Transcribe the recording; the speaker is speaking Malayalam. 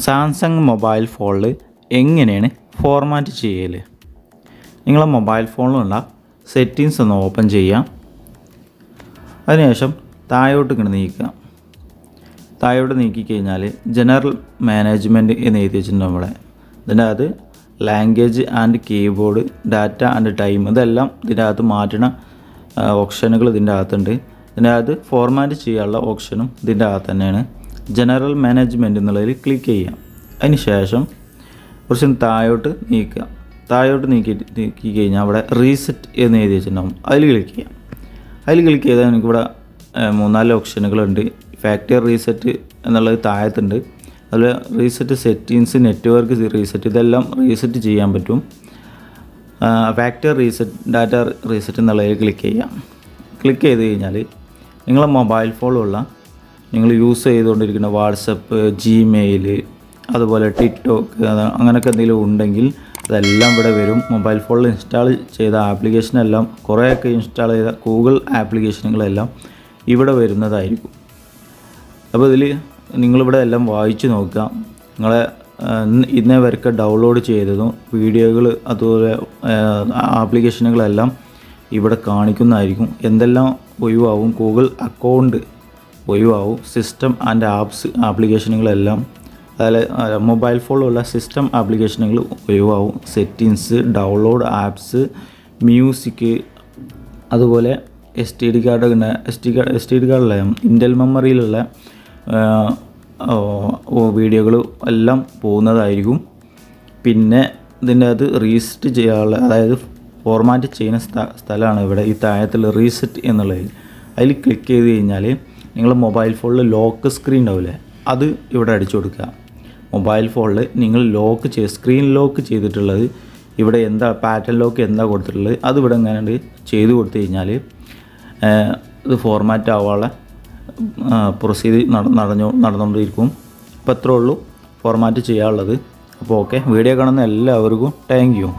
സാംസങ് മൊബൈൽ ഫോണിൽ എങ്ങനെയാണ് ഫോർമാറ്റ് ചെയ്യൽ? നിങ്ങളെ മൊബൈൽ ഫോണിലുള്ള സെറ്റിങ്സ് ഒന്ന് ഓപ്പൺ ചെയ്യാം. അതിനുശേഷം താഴോട്ട് ഇങ്ങനെ നീക്കുക. താഴോട്ട് നീക്കിക്കഴിഞ്ഞാൽ ജനറൽ മാനേജ്മെൻറ്റ് എന്ന് എഴുതി വെച്ചിട്ടുണ്ട് നമ്മളെ. ഇതിൻ്റെ അകത്ത് language and keyboard, data and time, ഇതെല്ലാം ഇതിൻ്റെ അകത്ത് മാറ്റുന്ന ഓപ്ഷനുകൾ ഇതിൻ്റെ അകത്തുണ്ട്. ഇതിൻ്റെ അകത്ത് ഫോർമാറ്റ് ചെയ്യാനുള്ള ഓപ്ഷനും ഇതിൻ്റെ അകത്ത് തന്നെയാണ്. ജനറൽ മാനേജ്മെൻറ്റ് എന്നുള്ളതിൽ ക്ലിക്ക് ചെയ്യാം. അതിന് ശേഷം കുറച്ച് താഴോട്ട് നീക്കുക. താഴോട്ട് നീക്കി കഴിഞ്ഞാൽ അവിടെ റീസെറ്റ് എന്ന് എഴുതി വെച്ചിട്ടുണ്ടാകും. അതിൽ ക്ലിക്ക് ചെയ്യാം. അതിൽ ക്ലിക്ക് ചെയ്താൽ എനിക്കിവിടെ 3-4 ഓപ്ഷനുകളുണ്ട്. ഫാക്ടറി റീസെറ്റ് എന്നുള്ളത് താഴത്തുണ്ട്. അതിൽ റീസെറ്റ് സെറ്റിങ്സ്, നെറ്റ്വർക്ക് റീസെറ്റ്, ഇതെല്ലാം റീസെറ്റ് ചെയ്യാൻ പറ്റും. ഫാക്ടറി റീസെറ്റ്, ഡാറ്റ റീസെറ്റ് എന്നുള്ളതിൽ ക്ലിക്ക് ചെയ്യാം. ക്ലിക്ക് ചെയ്ത് കഴിഞ്ഞാൽ നിങ്ങളെ മൊബൈൽ ഫോണിലുള്ള നിങ്ങൾ യൂസ് ചെയ്തുകൊണ്ടിരിക്കുന്ന വാട്സപ്പ്, ജിമെയിൽ, അതുപോലെ ടിക്ടോക്ക്, അങ്ങനെയൊക്കെ എന്തെങ്കിലും ഉണ്ടെങ്കിൽ അതെല്ലാം ഇവിടെ വരും. മൊബൈൽ ഫോണിൽ ഇൻസ്റ്റാൾ ചെയ്ത ആപ്ലിക്കേഷനെല്ലാം, കുറേയൊക്കെ ഇൻസ്റ്റാൾ ചെയ്ത ഗൂഗിൾ ആപ്ലിക്കേഷനുകളെല്ലാം ഇവിടെ വരുന്നതായിരിക്കും. അപ്പോൾ ഇതിൽ നിങ്ങളിവിടെ എല്ലാം വായിച്ച് നോക്കുക. നിങ്ങളെ ഇന്നേ വരെയൊക്കെ ഡൗൺലോഡ് ചെയ്തതും വീഡിയോകൾ, അതുപോലെ ആപ്ലിക്കേഷനുകളെല്ലാം ഇവിടെ കാണിക്കുന്നതായിരിക്കും. എന്തെല്ലാം ഒഴിവാകും, ഗൂഗിൾ അക്കൗണ്ട് ഒഴിവാകും, സിസ്റ്റം ആൻഡ് ആപ്സ് ആപ്ലിക്കേഷനുകളെല്ലാം, അതായത് മൊബൈൽ ഫോണിലുള്ള സിസ്റ്റം ആപ്ലിക്കേഷനുകൾ ഒഴിവാകും. സെറ്റിങ്സ്, ഡൗൺലോഡ് ആപ്സ്, മ്യൂസിക്, അതുപോലെ SD കാർഡ്, എസ് ടി കാർഡിലെ ഇൻ്റൽ മെമ്മറിയിലുള്ള വീഡിയോകൾ എല്ലാം പോകുന്നതായിരിക്കും. പിന്നെ ഇതിൻ്റെ അത് റീസെറ്റ് ചെയ്യാനുള്ള, അതായത് ഫോർമാറ്റ് ചെയ്യുന്ന സ്ഥലമാണ് ഇവിടെ ഈ താഴത്തിൽ റീസെറ്റ് എന്നുള്ളതിൽ. അതിൽ ക്ലിക്ക് ചെയ്ത് കഴിഞ്ഞാൽ നിങ്ങൾ മൊബൈൽ ഫോണിൽ ലോക്ക് സ്ക്രീൻ ഉണ്ടാവില്ലേ, അത് ഇവിടെ അടിച്ചു കൊടുക്കുക. മൊബൈൽ ഫോണിൽ നിങ്ങൾ സ്ക്രീൻ ലോക്ക് ചെയ്തിട്ടുള്ളത് ഇവിടെ എന്താ, പാറ്റേൺ ലോക്ക് എന്താ കൊടുത്തിട്ടുള്ളത്, അത് ഇവിടെ എങ്ങനെ ചെയ്ത് കൊടുത്തു കഴിഞ്ഞാൽ ഇത് ഫോർമാറ്റ് ആവാനുള്ള പ്രൊസീജർ നടന്നുകൊണ്ടിരിക്കും. അപ്പോൾ അത്രേ ഉള്ളൂ ഫോർമാറ്റ് ചെയ്യാനുള്ളത്. അപ്പോൾ ഓക്കെ, വീഡിയോ കാണുന്ന എല്ലാവർക്കും താങ്ക് യു.